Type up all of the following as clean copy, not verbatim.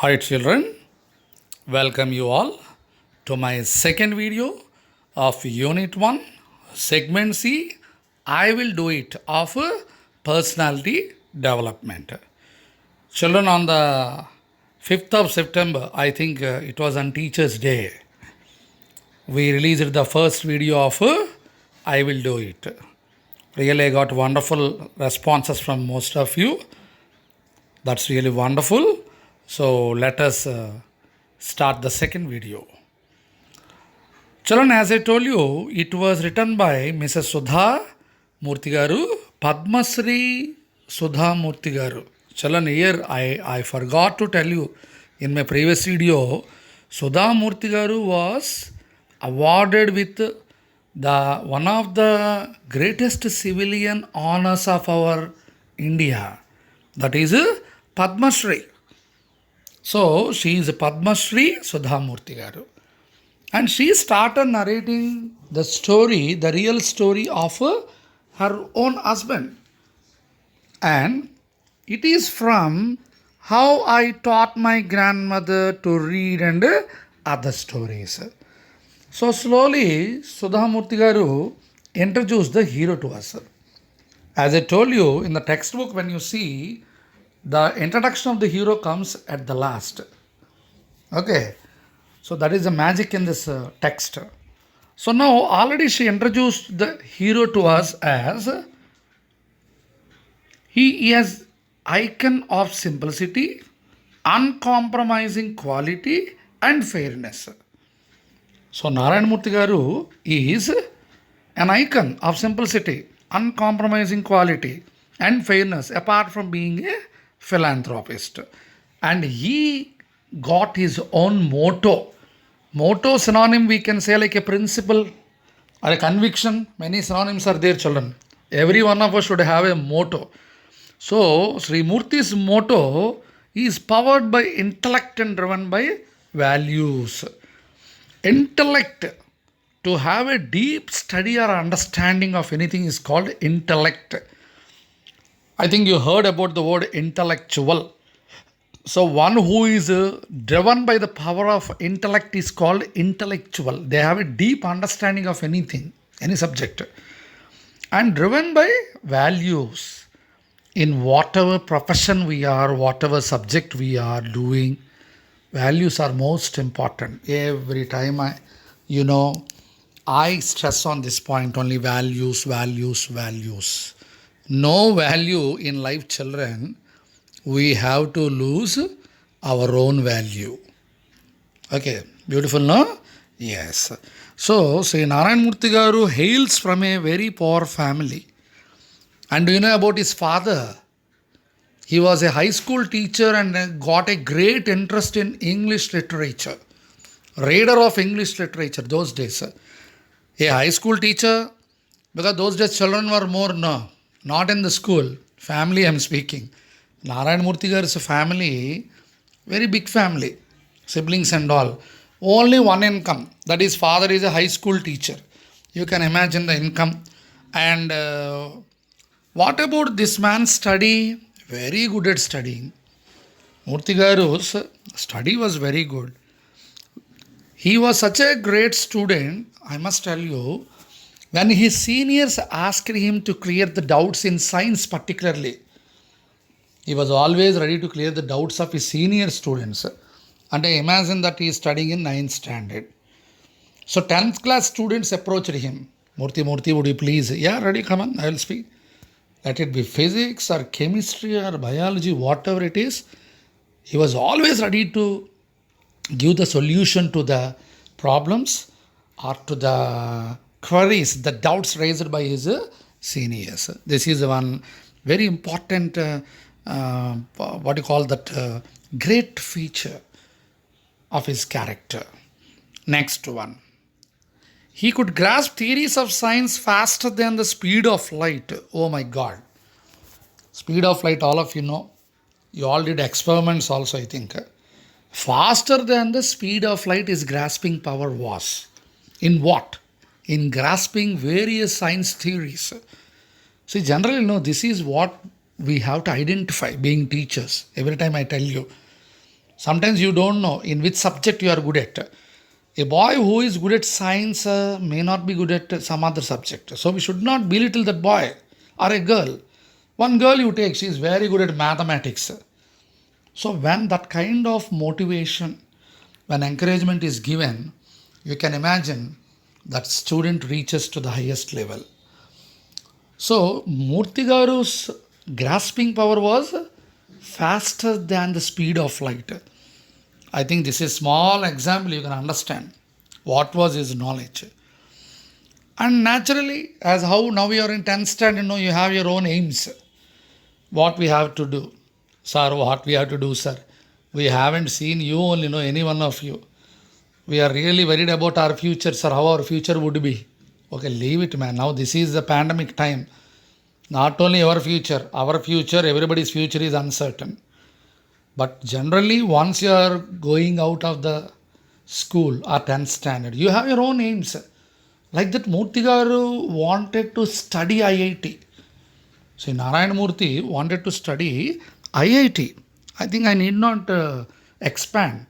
Hi children, welcome you all to my second video of Unit 1, Segment C. I will do it of personality development. Children, on the 5th of September, I think it was on Teachers' Day, we released the first video of I will do it. Really, I got wonderful responses from most of you. That's really wonderful. So let us start the second video. Children, as I told you, it was written by Mrs. Sudha Murthy Garu, Padma Shri Sudha Murthy Garu. Children, here I forgot to tell you in my previous video, Sudha Murthy Garu was awarded with the one of the greatest civilian honors of our India. That is Padma Shri. So she is Padma Shri Sudha Murthy Garu. And she started narrating the story, the real story of her own husband. And it is from How I Taught My Grandmother to Read and other stories. So slowly Sudha Murthy Garu introduced the hero to us. As I told you in the textbook, when you see, the introduction of the hero comes at the last. Okay. So that is the magic in this text. So now already she introduced the hero to us as he is icon of simplicity, uncompromising quality and fairness. So Narayan Murthy Garu is an icon of simplicity, uncompromising quality and fairness apart from being a philanthropist. And he got his own motto. Motto synonym we can say like a principle or a conviction. Many synonyms are there, children. Every one of us should have a motto. So Sri Murthy's motto is powered by intellect and driven by values. Intellect, to have a deep study or understanding of anything is called intellect. I think you heard about the word intellectual. So one who is driven by the power of intellect is called intellectual. They have a deep understanding of anything, any subject. And driven by values in whatever profession we are, whatever subject we are doing, values are most important. Every time I stress on this point only, values, values, values. No value in life, children, we have to lose our own value. Okay, beautiful, no? Yes. So, Sri Narayan Murthy Garu hails from a very poor family. And do you know about his father? He was a high school teacher and got a great interest in English literature. Reader of English literature those days. A high school teacher, because those days children were more, not in the school. Family I am speaking. Narayan Murthy Garu's family, very big family, siblings and all. Only one income, that is father is a high school teacher. You can imagine the income. And what about this man's study? Very good at studying. Murthy Garu's study was very good. He was such a great student, I must tell you, when his seniors asked him to clear the doubts in science particularly, he was always ready to clear the doubts of his senior students. And I imagine that he is studying in 9th standard. So 10th class students approached him. Murthy, would you please? Yeah, ready, come on, I will speak. Let it be physics or chemistry or biology, whatever it is. He was always ready to give the solution to the problems or to the queries, the doubts raised by his seniors. This is one very important great feature of his character. Next one. He could grasp theories of science faster than the speed of light. Oh my God. Speed of light, all of you know. You all did experiments also, I think. Faster than the speed of light his grasping power was. In what? In grasping various science theories. See, generally, this is what we have to identify being teachers. Every time I tell you, Sometimes you don't know in which subject you are good at. A boy who is good at science may not be good at some other subject. So we should not belittle that boy or a girl. One girl you take, she is very good at mathematics. So when that kind of motivation, when encouragement is given, you can imagine that student reaches to the highest level. So Murthy Garu's grasping power was faster than the speed of light. I think this is small example you can understand what was his knowledge. And naturally, as how now you are in 10th standard, you have your own aims. What we have to do. Sir, what we have to do, sir. We haven't seen you only, any one of you. We are really worried about our future, sir, how our future would be. Okay, leave it, man. Now this is the pandemic time. Not only our future, everybody's future is uncertain. But generally, once you are going out of the school or 10th standard, you have your own aims. Like that, Murthy Garu wanted to study IIT. See, Narayana Murthy wanted to study IIT. I think I need not expand.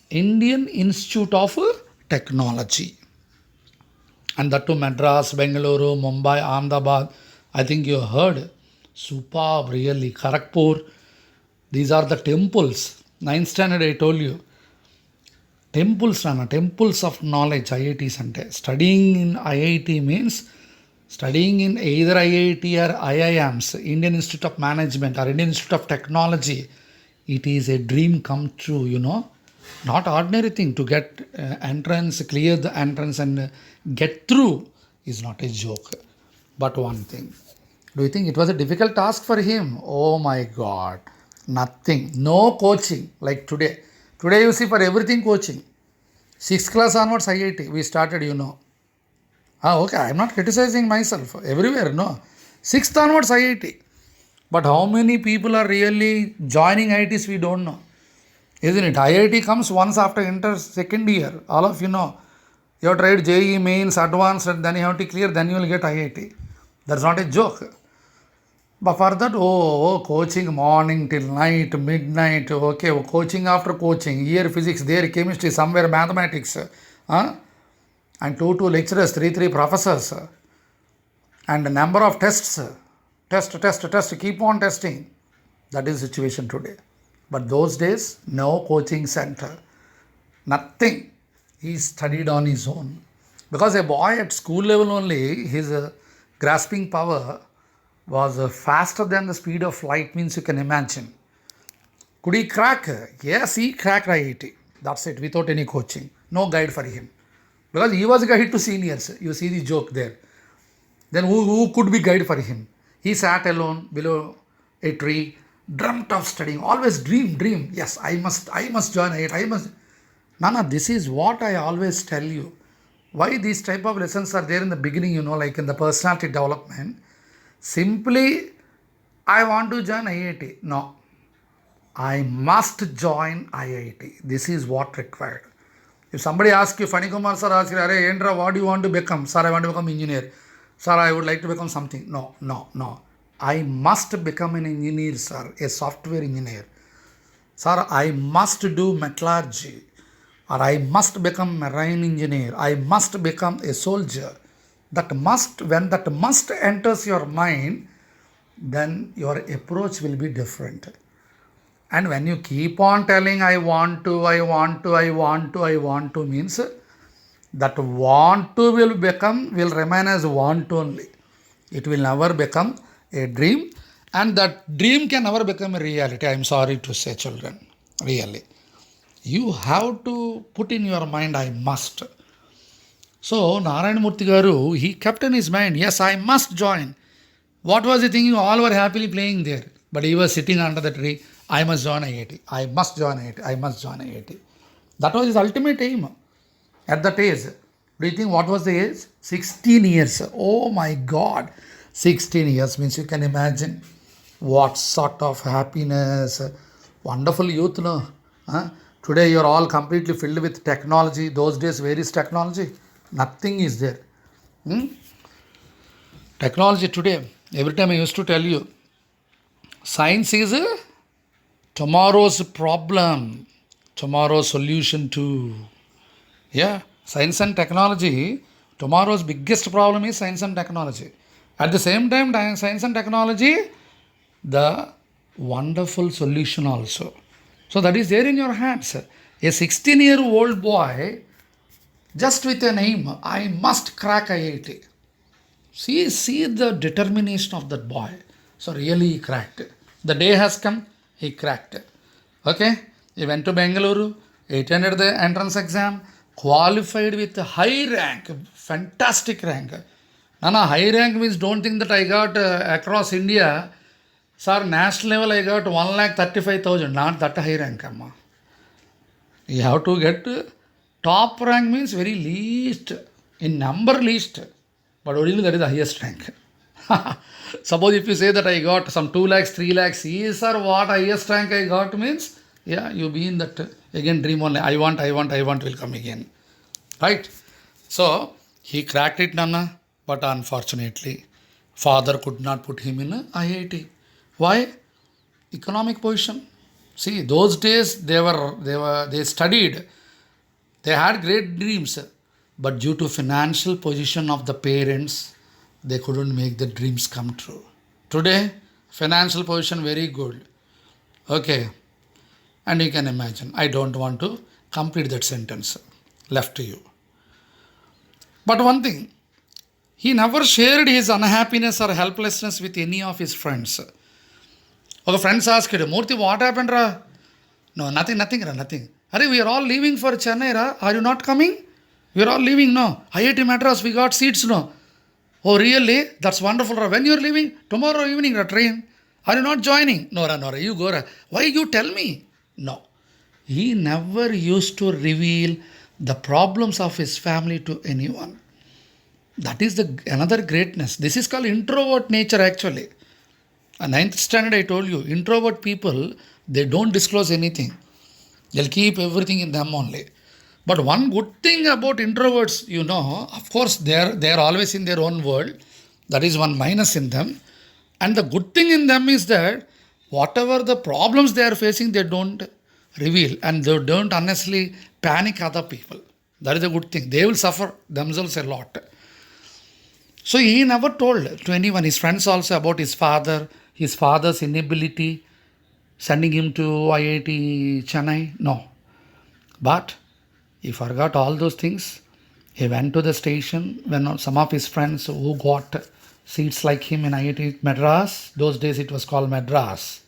Indian Institute of Technology. And that to Madras, Bengaluru, Mumbai, Ahmedabad. I think you heard. Superb, really. Kharagpur. These are the temples. 9th standard, I told you. Temples of knowledge, IITs ante. Studying in IIT means studying in either IIT or IIMs, Indian Institute of Management or Indian Institute of Technology. It is a dream come true, Not ordinary thing to get entrance, clear the entrance and get through is not a joke. But one thing, do you think it was a difficult task for him? Oh my God, nothing. No coaching like today. Today you see for everything coaching. 6th class onwards IIT, we started, Okay, I am not criticizing myself. Everywhere, no. 6th onwards IIT. But how many people are really joining IITs, we don't know. Isn't it? IIT comes once after enter second year. All of you know. You have tried JEE mains, advanced, and then you have to clear, then you will get IIT. That's not a joke. But for that, coaching morning till night, midnight, okay, coaching after coaching, here physics, there chemistry, somewhere mathematics, and two lecturers, three professors, and a number of tests, test, keep on testing. That is the situation today. But those days, no coaching center, nothing. He studied on his own. Because a boy at school level only, his grasping power was faster than the speed of light, means you can imagine. Could he crack? Yes, he cracked IIT. That's it, without any coaching. No guide for him. Because he was guide to seniors. You see the joke there. Then who could be guide for him? He sat alone below a tree, dreamt of studying. Always dream. Yes, I must join IIT. Nana, this is what I always tell you. Why these type of lessons are there in the beginning, like in the personality development. Simply, I want to join IIT. No. I must join IIT. This is what required. If somebody asks you, Fani Kumar sir asks you, Endra, what do you want to become? Sir, I want to become engineer. Sir, I would like to become something. No. I must become an engineer, sir, a software engineer. Sir, I must do metallurgy. Or I must become a marine engineer. I must become a soldier. When that must enters your mind, then your approach will be different. And when you keep on telling, I want to means that want to will remain as want only. It will never become a dream, and that dream can never become a reality. I am sorry to say, children, really. You have to put in your mind, I must. So, Narayana Murthy Garu, he kept in his mind, yes, I must join. What was he thinking? All were happily playing there. But he was sitting under the tree, I must join IIT. I must join IIT. That was his ultimate aim at that age. Do you think what was the age? 16 years. Oh my God. 16 years means you can imagine what sort of happiness, wonderful youth, no? Today you are all completely filled with technology. Those days, where is technology? Nothing is there. Technology today, every time I used to tell you, science is tomorrow's problem. tomorrow's solution to. Yeah, science and technology. Tomorrow's biggest problem is science and technology. At the same time, science and technology, the wonderful solution also. So that is there in your hands. A 16-year-old boy, just with an aim, I must crack IIT. See the determination of that boy. So really he cracked. The day has come, he cracked. Okay, he went to Bengaluru, he attended the entrance exam, qualified with a high rank, fantastic rank. Nana, high rank means don't think that I got across India. Sir, national level I got 1,35,000, not that high rank. Amma. You have to get top rank means very least, in number least, but originally that is the highest rank. Suppose if you say that I got some 2 lakhs, 3 lakhs, yes sir, what highest rank I got means, yeah, you be in that, again dream only, I want will come again. Right? So, he cracked it, Nana, but unfortunately, father could not put him in a IIT. Why? Economic position. See, those days they studied, they had great dreams, but due to financial position of the parents, they couldn't make the dreams come true. Today, financial position very good. Okay, and you can imagine. I don't want to complete that sentence. Left to you. But one thing, he never shared his unhappiness or helplessness with any of his friends. Okay, friends asked him, Murthy, what happened, ra? No, nothing, ra, nothing. Are we are all leaving for Chennai, ra? Are you not coming? We are all leaving, no. IIT Madras, we got seats, no. Oh, really? That's wonderful, ra. When you are leaving? Tomorrow evening, ra, train. Are you not joining? No, ra, you go, ra. Why you tell me? No. He never used to reveal the problems of his family to anyone. That is another greatness. This is called introvert nature actually. A ninth standard I told you, introvert people, they don't disclose anything. They'll keep everything in them only. But one good thing about introverts, of course, they're always in their own world. That is one minus in them. And the good thing in them is that whatever the problems they are facing, they don't reveal and they don't unnecessarily panic other people. That is a good thing. They will suffer themselves a lot. So he never told to anyone, his friends also, about his father's inability, sending him to IIT Chennai. No. But he forgot all those things. He went to the station when some of his friends who got seats like him in IIT Madras, those days it was called Madras.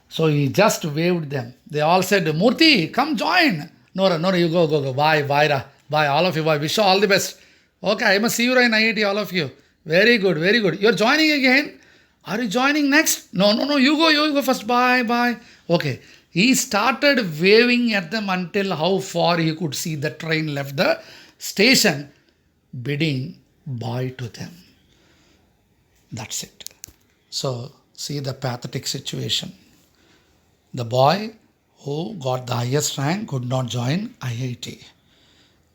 So he just waved them. They all said, Murthy, come join. No, you go. Bye, bye, all of you. Bye. Wish you all the best. Okay, I must see you in IIT, all of you. Very good. You're joining again? Are you joining next? No, you go first. Bye. Okay. He started waving at them until how far he could see the train left the station, bidding bye to them. That's it. So, see the pathetic situation. The boy who got the highest rank could not join IIT.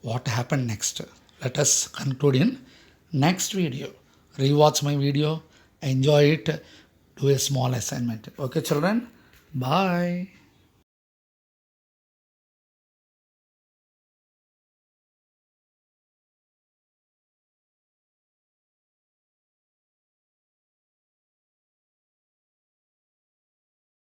What happened next? Let us conclude in next video. Rewatch my video, enjoy it, do a small assignment. Okay, children? Bye.